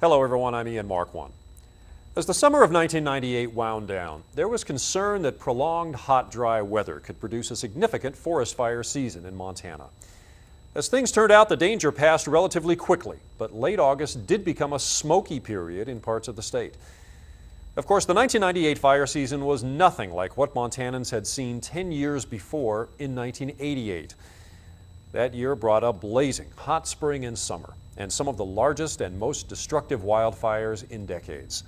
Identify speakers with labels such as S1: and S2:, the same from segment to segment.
S1: Hello everyone, I'm Ian Marquand. As the summer of 1998 wound down, there was concern that prolonged hot, dry weather could produce a significant forest fire season in Montana. As things turned out, the danger passed relatively quickly, but late August did become a smoky period in parts of the state. Of course, the 1998 fire season was nothing like what Montanans had seen 10 years before in 1988. That year brought a blazing hot spring and summer, and some of the largest and most destructive wildfires in decades.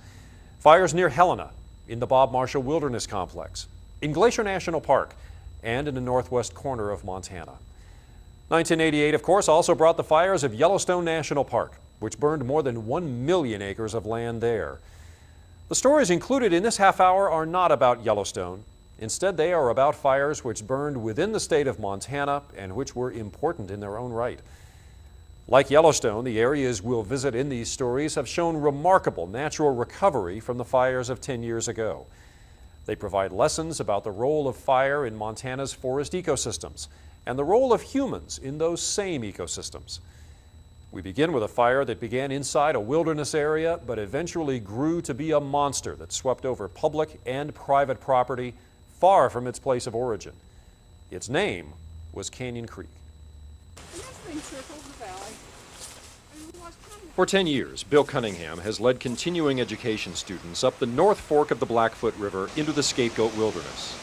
S1: Fires near Helena, in the Bob Marshall Wilderness Complex, in Glacier National Park, and in the northwest corner of Montana. 1988, of course, also brought the fires of Yellowstone National Park, which burned more than 1 million acres of land there. The stories included in this half hour are not about Yellowstone. Instead, they are about fires which burned within the state of Montana and which were important in their own right. Like Yellowstone, the areas we'll visit in these stories have shown remarkable natural recovery from the fires of 10 years ago. They provide lessons about the role of fire in Montana's forest ecosystems and the role of humans in those same ecosystems. We begin with a fire that began inside a wilderness area but eventually grew to be a monster that swept over public and private property far from its place of origin. Its name was Canyon Creek. For 10 years, Bill Cunningham has led continuing education students up the North Fork of the Blackfoot River into the Scapegoat Wilderness.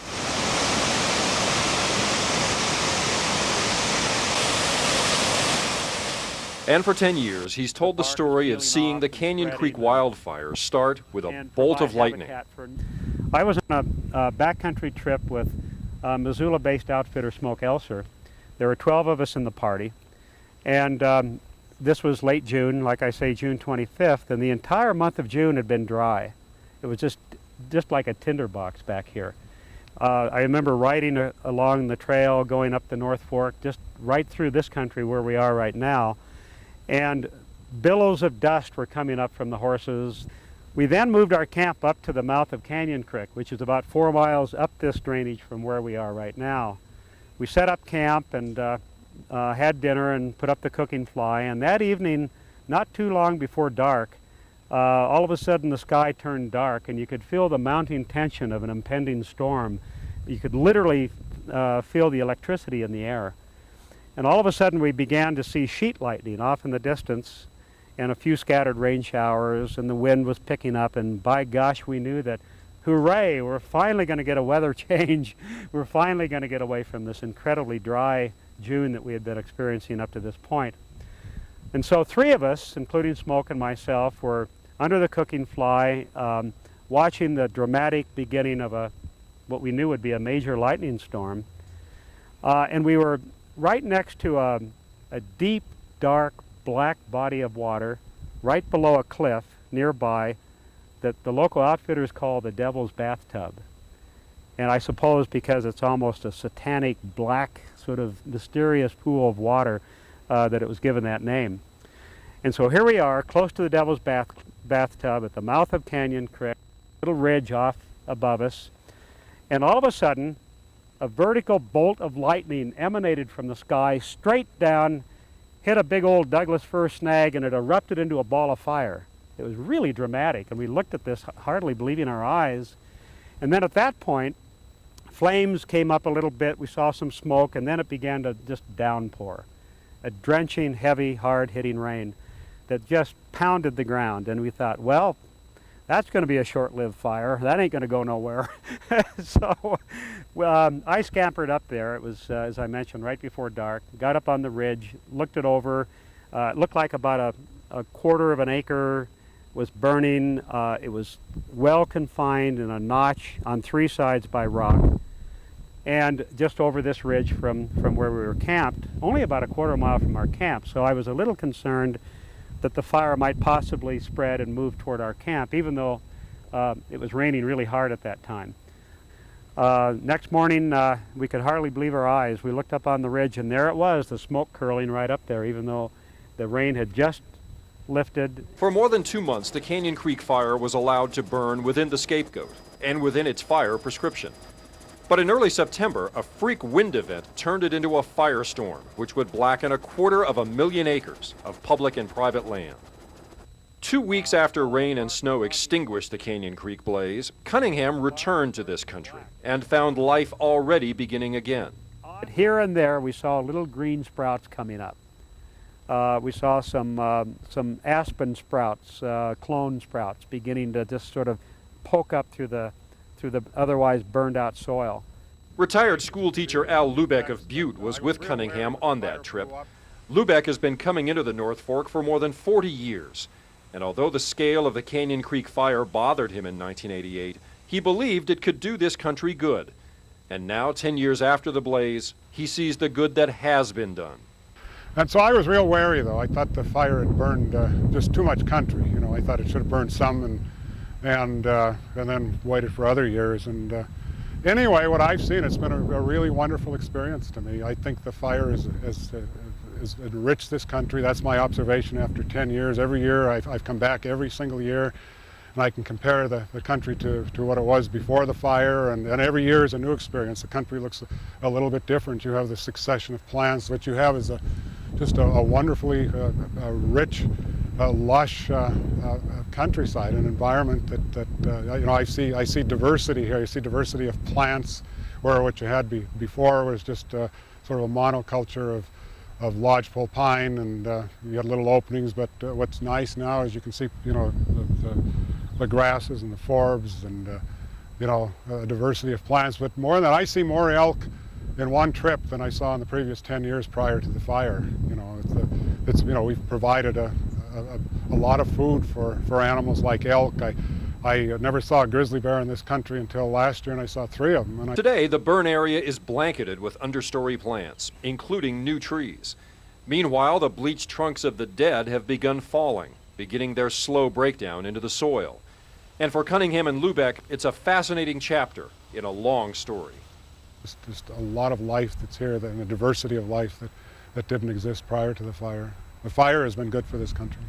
S1: And for 10 years, he's told the story of seeing the Canyon Creek wildfires start with a bolt of lightning.
S2: I was on a backcountry trip with Missoula-based outfitter Smoke Elser. There were 12 of us in the party, and this was late June, like I say, June 25th, and the entire month of June had been dry. It was just like a tinderbox back here. I remember riding along the trail, going up the North Fork, just right through this country where we are right now, and billows of dust were coming up from the horses. We then moved our camp up to the mouth of Canyon Creek, which is about 4 miles up this drainage from where we are right now. We set up camp and had dinner and put up the cooking fly, and that evening, not too long before dark, all of a sudden the sky turned dark and you could feel the mounting tension of an impending storm. You could literally feel the electricity in the air. And all of a sudden we began to see sheet lightning off in the distance and a few scattered rain showers, and the wind was picking up, and by gosh, we knew that, hooray, we're finally going to get a weather change. We're finally going to get away from this incredibly dry June that we had been experiencing up to this point. And so 3 of us, including Smoke and myself, were under the cooking fly, watching the dramatic beginning of what we knew would be a major lightning storm. And we were right next to a deep, dark, black body of water right below a cliff nearby that the local outfitters call the Devil's Bathtub. And I suppose because it's almost a satanic, black, sort of mysterious pool of water that it was given that name. And so here we are, close to the Devil's Bathtub at the mouth of Canyon Creek, a little ridge off above us, and all of a sudden, a vertical bolt of lightning emanated from the sky straight down, hit a big old Douglas fir snag, and it erupted into a ball of fire. It was really dramatic, and we looked at this hardly believing our eyes. And then at that point, flames came up a little bit, we saw some smoke, and then it began to just downpour. A drenching, heavy, hard-hitting rain that just pounded the ground. And we thought, well, that's going to be a short-lived fire. That ain't going to go nowhere. So I scampered up there. It was, as I mentioned, right before dark. Got up on the ridge, looked it over. It looked like about a quarter of an acre was burning. It was well confined in a notch on 3 sides by rock. And just over this ridge from where we were camped, only about a quarter mile from our camp. So I was a little concerned that the fire might possibly spread and move toward our camp, even though it was raining really hard at that time. Next morning, we could hardly believe our eyes. We looked up on the ridge, and there it was, the smoke curling right up there, even though the rain had just lifted.
S1: For more than 2 months, the Canyon Creek fire was allowed to burn within the Scapegoat and within its fire prescription. But in early September, a freak wind event turned it into a firestorm, which would blacken 250,000 acres of public and private land. 2 weeks after rain and snow extinguished the Canyon Creek blaze, Cunningham returned to this country and found life already beginning again.
S2: Here and there we saw little green sprouts coming up. We saw some aspen sprouts, clone sprouts beginning to just sort of poke up through the otherwise burned out soil.
S1: Retired schoolteacher Al Lubeck of Butte was with Cunningham on that trip. Lubeck has been coming into the North Fork for more than 40 years. And although the scale of the Canyon Creek fire bothered him in 1988, he believed it could do this country good. And now, 10 years after the blaze, he sees the good that has been done.
S3: And so I was real wary, though. I thought the fire had burned just too much country. You know, I thought it should have burned some and then waited for other years. And anyway, what I've seen, it's been a really wonderful experience to me. I think the fire has enriched this country. That's my observation after 10 years. Every year I've come back every single year, and I can compare the country to what it was before the fire, and every year is a new experience. The country looks a little bit different. You have the succession of plants. What you have is just a wonderfully rich, lush countryside, an environment that you know, I see diversity here. You see diversity of plants, where what you had before was just sort of a monoculture of lodgepole pine, and you had little openings. But what's nice now is you can see, you know, the grasses and the forbs, and you know, a diversity of plants. But more than that, I see more elk in one trip than I saw in the previous 10 years prior to the fire. You know, it's you know, we've provided a lot of food for animals like elk. I never saw a grizzly bear in this country until last year, and I saw 3 of them.
S1: Today, the burn area is blanketed with understory plants, including new trees. Meanwhile, the bleached trunks of the dead have begun falling, beginning their slow breakdown into the soil. And for Cunningham and Lubeck, it's a fascinating chapter in a long story.
S3: It's just a lot of life that's here, and a diversity of life that didn't exist prior to the fire. The fire has been good for this country.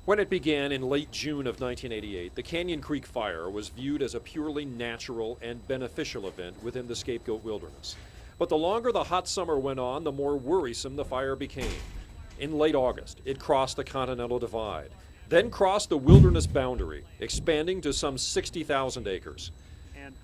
S1: When it began in late June of 1988, the Canyon Creek fire was viewed as a purely natural and beneficial event within the Scapegoat Wilderness. But the longer the hot summer went on, the more worrisome the fire became. In late August, it crossed the Continental Divide, then crossed the wilderness boundary, expanding to some 60,000 acres.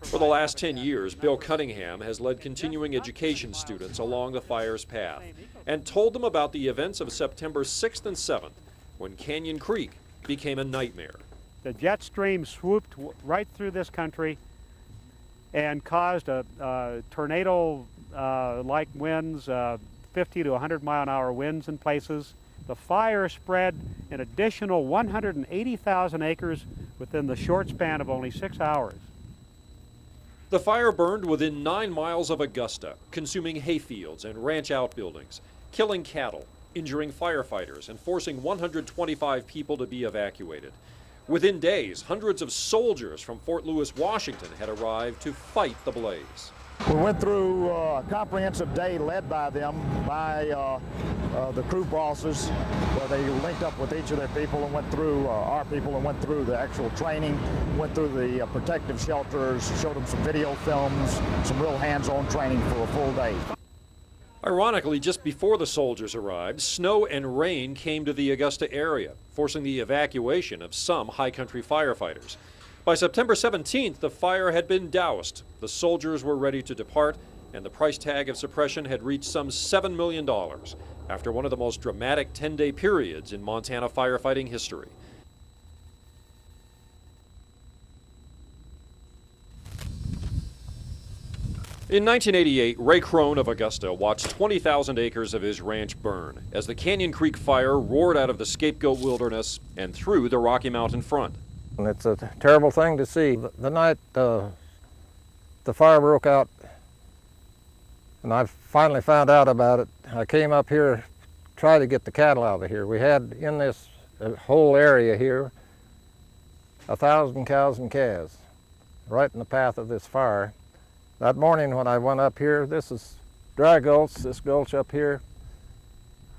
S1: For the last 10 years, Bill Cunningham has led continuing education students along the fire's path and told them about the events of September 6th and 7th, when Canyon Creek became a nightmare.
S2: The jet stream swooped right through this country and caused a tornado-like winds, 50 to 100 mile an hour winds in places. The fire spread an additional 180,000 acres within the short span of only 6 hours.
S1: The fire burned within 9 miles of Augusta, consuming hayfields and ranch outbuildings, killing cattle, injuring firefighters, and forcing 125 people to be evacuated. Within days, hundreds of soldiers from Fort Lewis, Washington had arrived to fight the blaze.
S4: We went through a comprehensive day led by them, by the crew bosses, where they linked up with each of their people and went through, our people, and went through the actual training, went through the protective shelters, showed them some video films, some real hands-on training for a full day.
S1: Ironically, just before the soldiers arrived, snow and rain came to the Augusta area, forcing the evacuation of some high country firefighters. By September 17th, the fire had been doused, the soldiers were ready to depart, and the price tag of suppression had reached some $7 million after one of the most dramatic 10-day periods in Montana firefighting history. In 1988, Ray Krone of Augusta watched 20,000 acres of his ranch burn as the Canyon Creek fire roared out of the Scapegoat Wilderness and through the Rocky Mountain front.
S5: And it's a terrible thing to see. The night the fire broke out and I finally found out about it, I came up here, tried to get the cattle out of here. We had in this whole area here 1,000 cows and calves right in the path of this fire. That morning when I went up here, this is Dry Gulch, this gulch up here.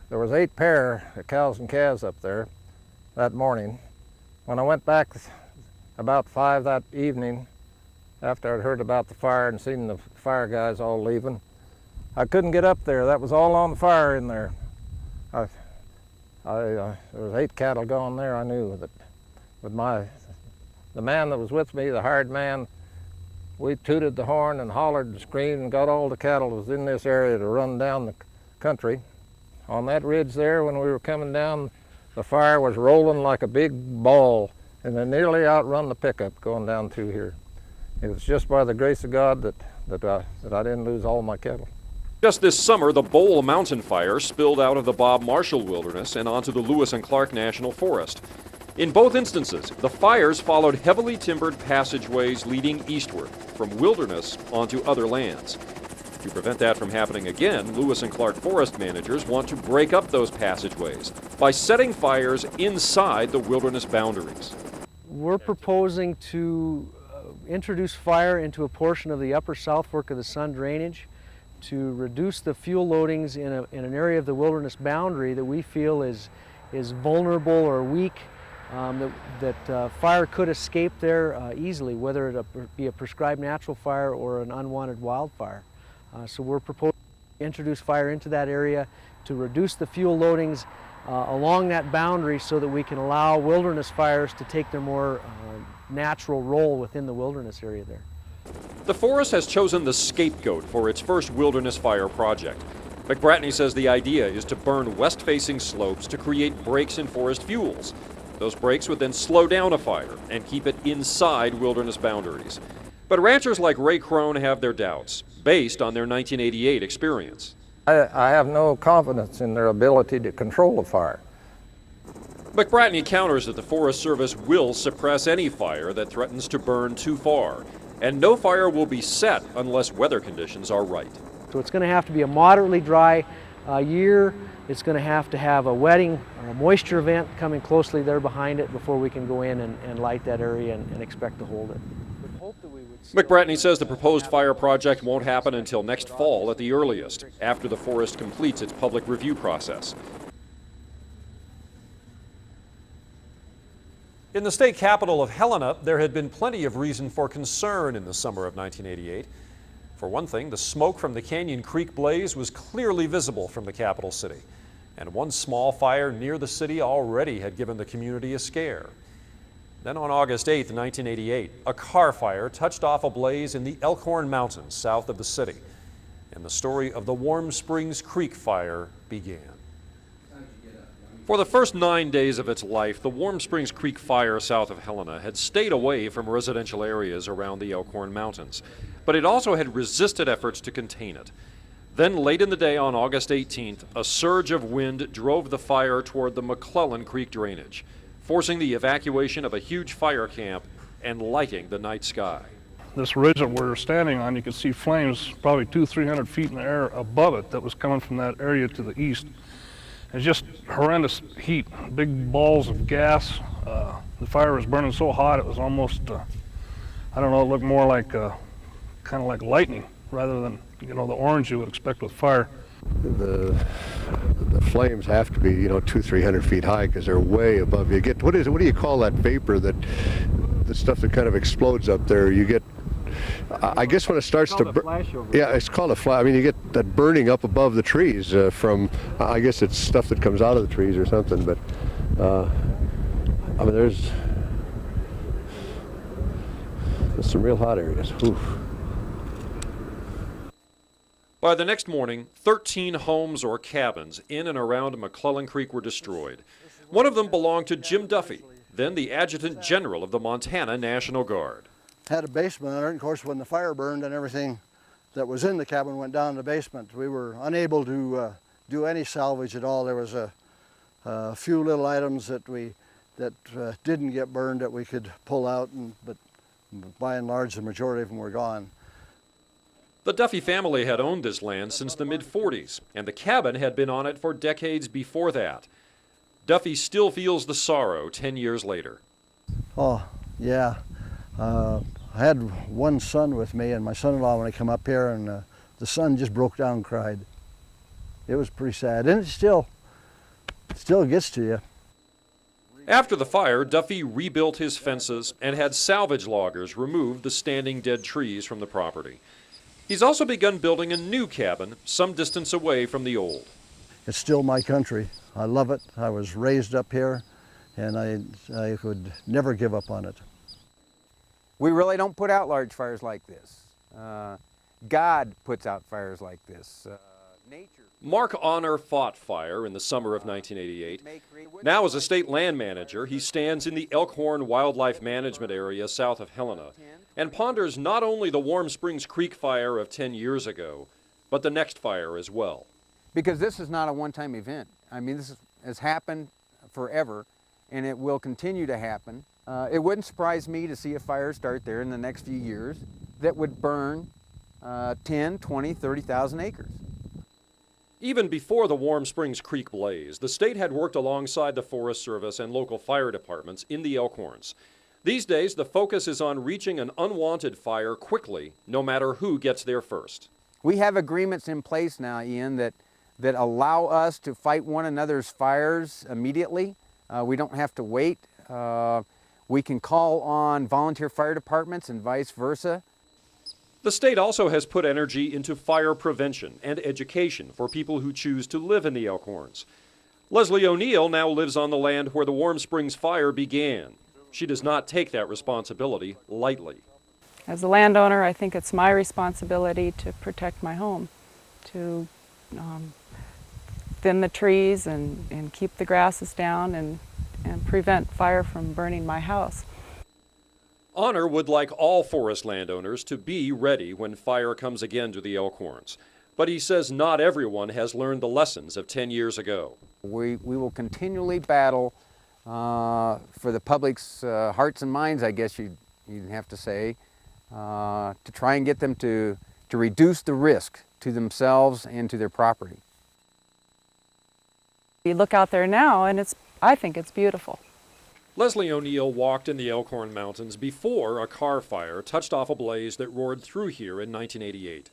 S5: There was 8 pair of cows and calves up there that morning. When I went back about 5 that evening, after I'd heard about the fire and seen the fire guys all leaving, I couldn't get up there. That was all on fire in there. There was 8 cattle gone there, I knew. That, but the man that was with me, the hired man, we tooted the horn and hollered and screamed and got all the cattle that was in this area to run down the country. On that ridge there, when we were coming down, the fire was rolling like a big ball, and they nearly outrun the pickup going down through here. It was just by the grace of God that I didn't lose all my cattle.
S1: Just this summer, the Bowl Mountain Fire spilled out of the Bob Marshall Wilderness and onto the Lewis and Clark National Forest. In both instances, the fires followed heavily timbered passageways leading eastward from wilderness onto other lands. To prevent that from happening again, Lewis and Clark forest managers want to break up those passageways by setting fires inside the wilderness boundaries.
S6: We're proposing to introduce fire into a portion of the upper South Fork of the Sun drainage to reduce the fuel loadings in an area of the wilderness boundary that we feel is vulnerable or weak, that fire could escape there easily, whether it be a prescribed natural fire or an unwanted wildfire. So we're proposing to introduce fire into that area to reduce the fuel loadings along that boundary so that we can allow wilderness fires to take their more natural role within the wilderness area there.
S1: The forest has chosen the Scapegoat for its first wilderness fire project. McBratney says the idea is to burn west-facing slopes to create breaks in forest fuels. Those breaks would then slow down a fire and keep it inside wilderness boundaries. But ranchers like Ray Krone have their doubts, based on their 1988 experience.
S5: I have no confidence in their ability to control a fire.
S1: McBratney counters that the Forest Service will suppress any fire that threatens to burn too far, and no fire will be set unless weather conditions are right.
S6: So it's going to have to be a moderately dry year. It's going to have a wetting or a moisture event coming closely there behind it before we can go in and light that area and expect to hold it.
S1: McBratney says the proposed fire project won't happen until next fall at the earliest, after the forest completes its public review process. In the state capital of Helena, there had been plenty of reason for concern in the summer of 1988. For one thing, the smoke from the Canyon Creek blaze was clearly visible from the capital city, and one small fire near the city already had given the community a scare. Then on August 8, 1988, a car fire touched off a blaze in the Elkhorn Mountains south of the city, and the story of the Warm Springs Creek fire began. For the first 9 days of its life, the Warm Springs Creek fire south of Helena had stayed away from residential areas around the Elkhorn Mountains, but it also had resisted efforts to contain it. Then late in the day on August 18th, a surge of wind drove the fire toward the McClellan Creek drainage, forcing the evacuation of a huge fire camp and lighting the night sky.
S7: This ridge that we're standing on, you can see flames probably 200-300 feet in the air above it that was coming from that area to the east. It's just horrendous heat, big balls of gas. The fire was burning so hot it was almost, I don't know, it looked more like kind of like lightning rather than, you know, the orange you would expect with fire.
S8: The flames have to be, 200-300 feet high because they're way above. You get, what do you call that vapor, the stuff that kind of explodes up there? You get, I guess when it starts to burn, yeah, it's called a flash. I mean, you get that burning up above the trees from, I guess it's stuff that comes out of the trees or something. But I mean, there's some real hot areas. Oof.
S1: By the next morning, 13 homes or cabins in and around McClellan Creek were destroyed. One of them belonged to Jim Duffy, then the Adjutant General of the Montana National Guard.
S9: Had a basement under it, and of course when the fire burned and everything that was in the cabin went down in the basement, we were unable to do any salvage at all. There was a few little items that didn't get burned that we could pull out, but by and large the majority of them were gone.
S1: The Duffy family had owned this land since the mid-40s, and the cabin had been on it for decades before that. Duffy still feels the sorrow 10 years later.
S9: Oh, yeah. I had one son with me, and my son-in-law, when he came up here, and the son just broke down and cried. It was pretty sad, and it still gets to you.
S1: After the fire, Duffy rebuilt his fences and had salvage loggers remove the standing dead trees from the property. He's also begun building a new cabin some distance away from the old.
S9: It's still my country. I love it. I was raised up here, and I could never give up on it.
S10: We really don't put out large fires like this. God puts out fires like this. Nature.
S1: Mark Honor fought fire in the summer of 1988. Now, as a state land manager, he stands in the Elkhorn Wildlife Management Area south of Helena and ponders not only the Warm Springs Creek fire of 10 years ago, but the next fire as well.
S10: Because this is not a one-time event. I mean, this has happened forever, and it will continue to happen. It wouldn't surprise me to see a fire start there in the next few years that would burn 10, 20, 30,000 acres.
S1: Even before the Warm Springs Creek blaze, the state had worked alongside the Forest Service and local fire departments in the Elkhorns. These days, the focus is on reaching an unwanted fire quickly, no matter who gets there first.
S10: We have agreements in place now, Ian, that allow us to fight one another's fires immediately. We don't have to wait. We can call on volunteer fire departments and vice versa.
S1: The state also has put energy into fire prevention and education for people who choose to live in the Elkhorns. Leslie O'Neill now lives on the land where the Warm Springs fire began. She does not take that responsibility lightly.
S11: As a landowner, I think it's my responsibility to protect my home, to thin the trees and keep the grasses down and prevent fire from burning my house.
S1: Honor would like all forest landowners to be ready when fire comes again to the Elkhorns. But he says not everyone has learned the lessons of 10 years ago.
S10: We will continually battle for the public's hearts and minds, I guess you'd have to say, to try and get them to reduce the risk to themselves and to their property.
S11: You look out there now and I think it's beautiful.
S1: Leslie O'Neill walked in the Elkhorn Mountains before a car fire touched off a blaze that roared through here in 1988.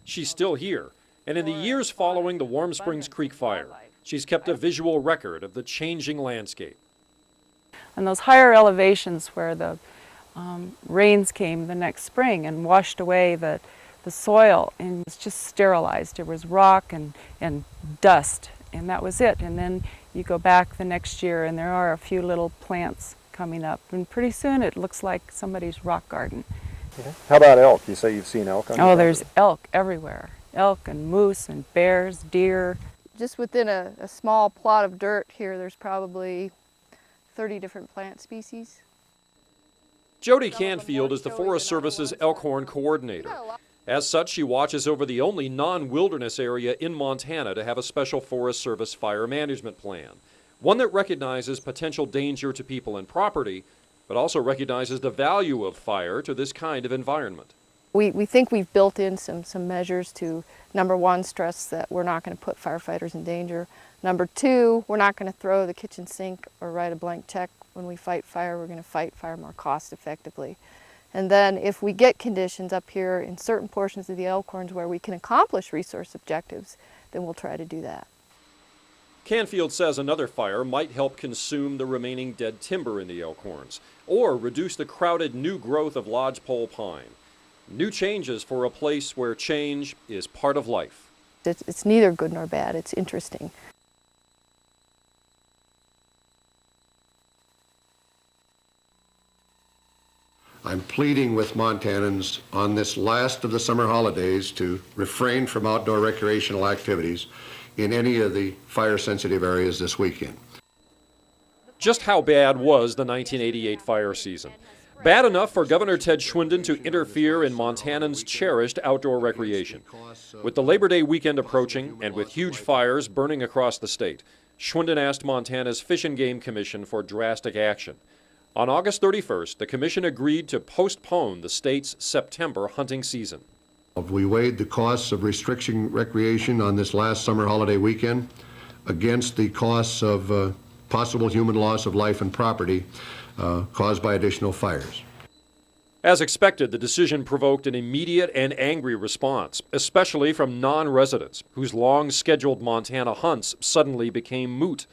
S1: She's still here, and in the years following the Warm Springs Creek fire, she's kept a visual record of the changing landscape.
S11: And those higher elevations where the rains came the next spring and washed away the soil, and it was just sterilized. There was rock and dust, and that was it. And then you go back the next year and there are a few little plants coming up, and pretty soon it looks like somebody's rock garden.
S12: Okay. How about elk? You say you've seen elk on
S11: Oh, there's elk everywhere. Elk and moose and bears, deer.
S13: Just within a small plot of dirt here, there's probably 30 different plant species.
S1: Jodie Canfield is the Forest Service's Elkhorn coordinator. As such, she watches over the only non-wilderness area in Montana to have a special Forest Service fire management plan, one that recognizes potential danger to people and property, but also recognizes the value of fire to this kind of environment.
S13: We think we've built in some measures to, number one, stress that we're not going to put firefighters in danger. Number two, we're not going to throw the kitchen sink or write a blank check when we fight fire. We're going to fight fire more cost effectively. And then if we get conditions up here in certain portions of the Elkhorns where we can accomplish resource objectives, then we'll try to do that.
S1: Canfield says another fire might help consume the remaining dead timber in the Elkhorns, or reduce the crowded new growth of lodgepole pine. New changes for a place where change is part of life.
S13: It's neither good nor bad, it's interesting.
S8: I'm pleading with Montanans on this last of the summer holidays to refrain from outdoor recreational activities in any of the fire-sensitive areas this weekend.
S1: Just how bad was the 1988 fire season? Bad enough for Governor Ted Schwinden to interfere in Montanans' cherished outdoor recreation. With the Labor Day weekend approaching and with huge fires burning across the state, Schwinden asked Montana's Fish and Game Commission for drastic action. On August 31st, the commission agreed to postpone the state's September hunting season.
S8: We weighed the costs of restricting recreation on this last summer holiday weekend against the costs of possible human loss of life and property caused by additional fires.
S1: As expected, the decision provoked an immediate and angry response, especially from non-residents whose long-scheduled Montana hunts suddenly became moot.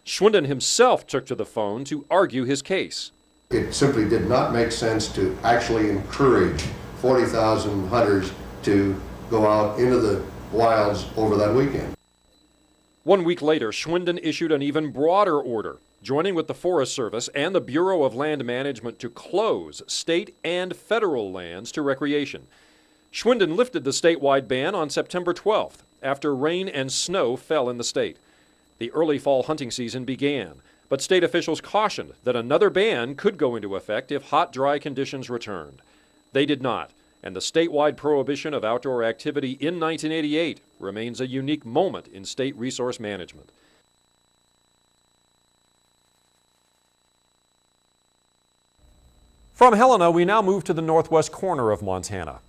S1: Schwinden himself took to the phone to argue his case.
S8: It simply did not make sense to actually encourage 40,000 hunters to go out into the wilds over that weekend.
S1: 1 week later, Schwinden issued an even broader order, joining with the Forest Service and the Bureau of Land Management to close state and federal lands to recreation. Schwinden lifted the statewide ban on September 12th after rain and snow fell in the state. The early fall hunting season began, but state officials cautioned that another ban could go into effect if hot, dry conditions returned. They did not, and the statewide prohibition of outdoor activity in 1988 remains a unique moment in state resource management. From Helena, we now move to the northwest corner of Montana.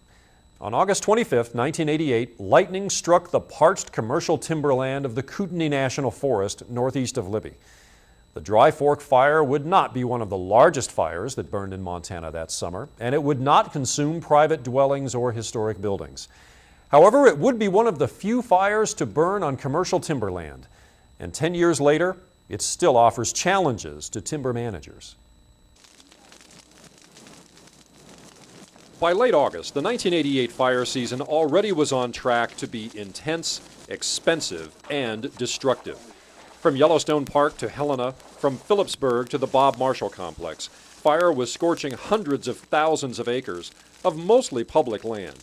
S1: On August 25, 1988, lightning struck the parched commercial timberland of the Kootenai National Forest northeast of Libby. The Dry Fork fire would not be one of the largest fires that burned in Montana that summer, and it would not consume private dwellings or historic buildings. However, it would be one of the few fires to burn on commercial timberland, and 10 years later, it still offers challenges to timber managers. By late August, the 1988 fire season already was on track to be intense, expensive, and destructive. From Yellowstone Park to Helena, from Phillipsburg to the Bob Marshall Complex, fire was scorching hundreds of thousands of acres of mostly public land.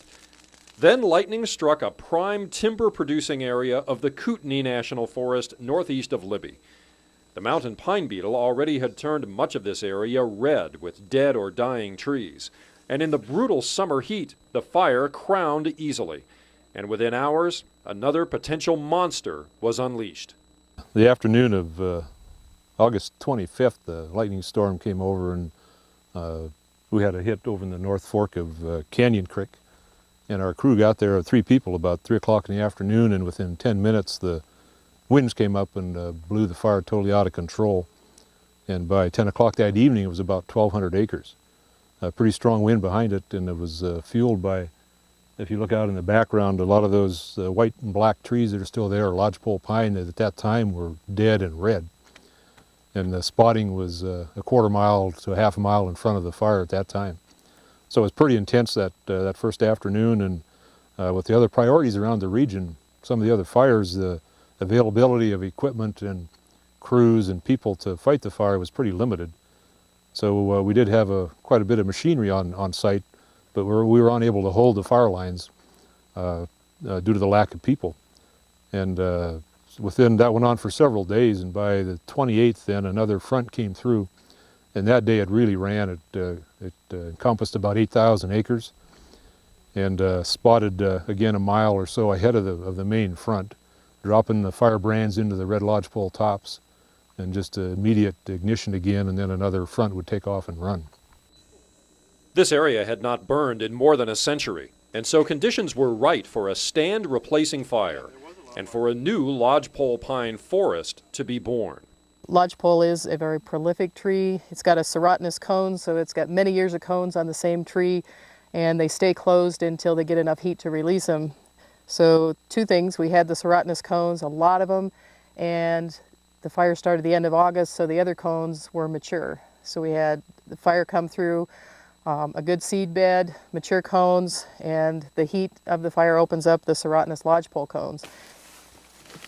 S1: Then lightning struck a prime timber-producing area of the Kootenai National Forest northeast of Libby. The mountain pine beetle already had turned much of this area red with dead or dying trees. And in the brutal summer heat, the fire crowned easily. And within hours, another potential monster was unleashed.
S14: The afternoon of August 25th, the lightning storm came over, and we had a hit over in the North Fork of Canyon Creek. And our crew got there, 3 people, about 3 o'clock in the afternoon, and within 10 minutes the winds came up and blew the fire totally out of control. And by 10 o'clock that evening, it was about 1,200 acres. A pretty strong wind behind it, and it was fueled by, if you look out in the background, a lot of those white and black trees that are still there, lodgepole pine, that at that time were dead and red. And the spotting was a quarter mile to a half a mile in front of the fire at that time. So it was pretty intense that first afternoon, and with the other priorities around the region, some of the other fires, the availability of equipment and crews and people to fight the fire was pretty limited. So we did have quite a bit of machinery on site, but we were unable to hold the fire lines due to the lack of people. And that went on for several days, and by the 28th then another front came through, and that day it really ran. It encompassed about 8,000 acres and spotted again a mile or so ahead of the main front, dropping the firebrands into the red lodgepole tops. And just immediate ignition again, and then another front would take off and run.
S1: This area had not burned in more than a century, and so conditions were right for a stand-replacing fire and for a new lodgepole pine forest to be born.
S15: Lodgepole is a very prolific tree. It's got a serotinous cone, so it's got many years of cones on the same tree, and they stay closed until they get enough heat to release them. So 2 things, we had the serotinous cones, a lot of them, and the fire started the end of August, so the other cones were mature. So we had the fire come through, a good seed bed, mature cones, and the heat of the fire opens up the serotinous lodgepole cones.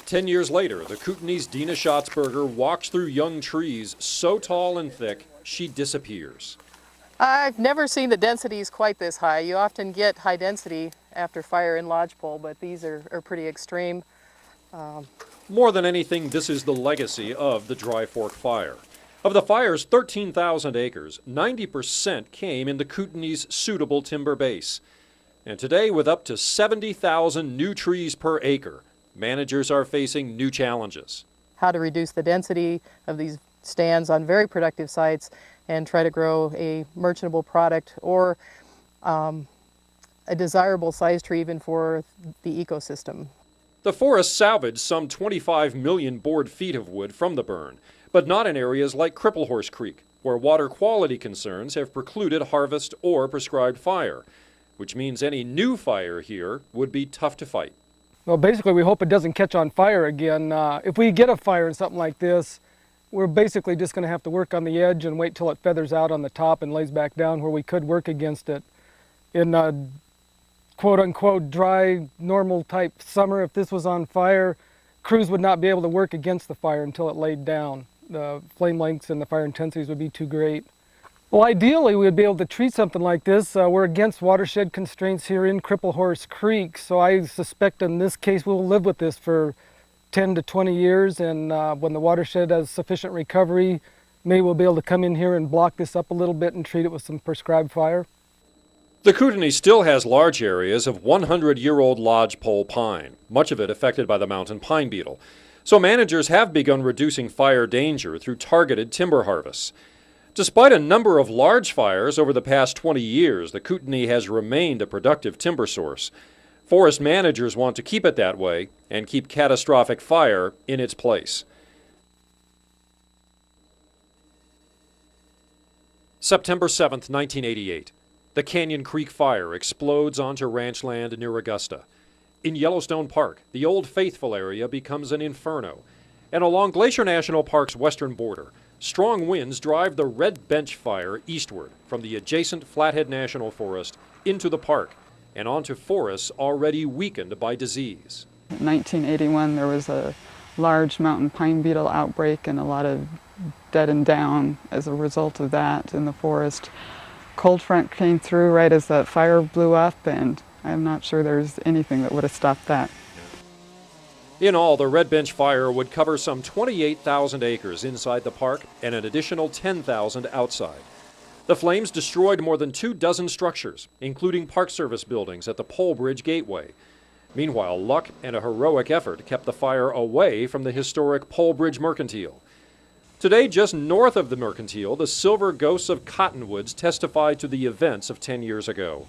S1: 10 years later, the Kootenai's Deena Shotzberger walks through young trees so tall and thick, she disappears.
S15: I've never seen the densities quite this high. You often get high density after fire in lodgepole, but these are pretty extreme.
S1: More than anything, this is the legacy of the Dry Fork fire. Of the fire's 13,000 acres, 90% came in the Kootenai's suitable timber base. And today, with up to 70,000 new trees per acre, managers are facing new challenges.
S15: How to reduce the density of these stands on very productive sites and try to grow a merchantable product or a desirable size tree even for the ecosystem.
S1: The forest salvaged some 25 million board feet of wood from the burn, but not in areas like Cripplehorse Creek, where water quality concerns have precluded harvest or prescribed fire, which means any new fire here would be tough to fight.
S16: Well, basically we hope it doesn't catch on fire again. If we get a fire in something like this, we're basically just going to have to work on the edge and wait till it feathers out on the top and lays back down, where we could work against it. In quote-unquote dry, normal type summer, if this was on fire, crews would not be able to work against the fire until it laid down. The flame lengths and the fire intensities would be too great. Well, ideally, we would be able to treat something like this. We're against watershed constraints here in Cripple Horse Creek, so I suspect in this case we'll live with this for 10 to 20 years, and when the watershed has sufficient recovery, maybe we'll be able to come in here and block this up a little bit and treat it with some prescribed fire.
S1: The Kootenai still has large areas of 100-year-old lodgepole pine, much of it affected by the mountain pine beetle. So managers have begun reducing fire danger through targeted timber harvests. Despite a number of large fires over the past 20 years, the Kootenai has remained a productive timber source. Forest managers want to keep it that way and keep catastrophic fire in its place. September 7th, 1988. The Canyon Creek Fire explodes onto ranch land near Augusta. In Yellowstone Park, the Old Faithful area becomes an inferno. And along Glacier National Park's western border, strong winds drive the Red Bench Fire eastward from the adjacent Flathead National Forest into the park and onto forests already weakened by disease.
S17: In 1981, there was a large mountain pine beetle outbreak and a lot of dead and down as a result of that in the forest. Cold front came through right as that fire blew up, and I'm not sure there's anything that would have stopped that.
S1: In all, the Red Bench Fire would cover some 28,000 acres inside the park and an additional 10,000 outside. The flames destroyed more than 24 structures, including Park Service buildings at the POLEBRIDGE Gateway. Meanwhile, luck and a heroic effort kept the fire away from the historic POLEBRIDGE Mercantile. Today, just north of the Mercantile, the silver ghosts of cottonwoods testify to the events of 10 years ago.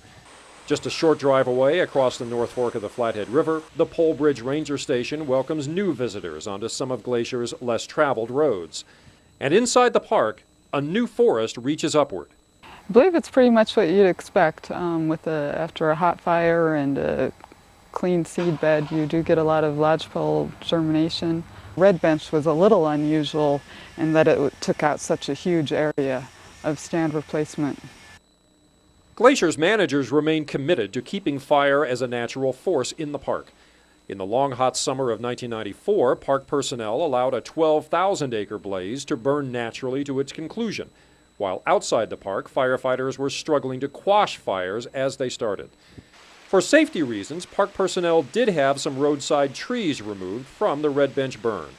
S1: Just a short drive away across the North Fork of the Flathead River, the POLEBRIDGE Ranger Station welcomes new visitors onto some of Glacier's less traveled roads. And inside the park, a new forest reaches upward.
S17: I believe it's pretty much what you'd expect. After a hot fire and a clean seed bed, you do get a lot of lodgepole germination. Red Bench was a little unusual in that it took out such a huge area of stand replacement.
S1: Glacier's managers remain committed to keeping fire as a natural force in the park. In the long, hot summer of 1994, park personnel allowed a 12,000-acre blaze to burn naturally to its conclusion, while outside the park, firefighters were struggling to quash fires as they started. For safety reasons, park personnel did have some roadside trees removed from the Red Bench burn.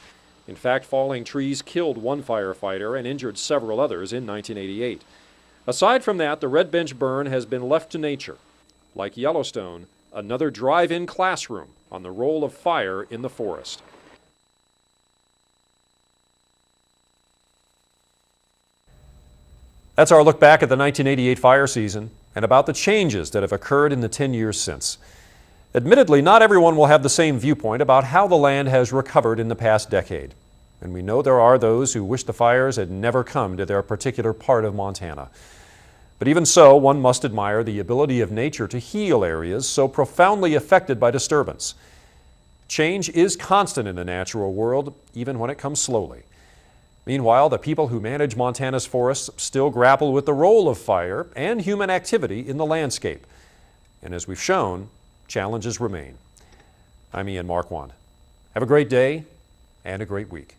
S1: In fact, falling trees killed one firefighter and injured several others in 1988. Aside from that, the Red Bench burn has been left to nature. Like Yellowstone, another drive-in classroom on the role of fire in the forest. That's our look back at the 1988 fire season and about the changes that have occurred in the 10 years since. Admittedly, not everyone will have the same viewpoint about how the land has recovered in the past decade. And we know there are those who wish the fires had never come to their particular part of Montana. But even so, one must admire the ability of nature to heal areas so profoundly affected by disturbance. Change is constant in the natural world, even when it comes slowly. Meanwhile, the people who manage Montana's forests still grapple with the role of fire and human activity in the landscape. And as we've shown, challenges remain. I'm Marquand. Have a great day and a great week.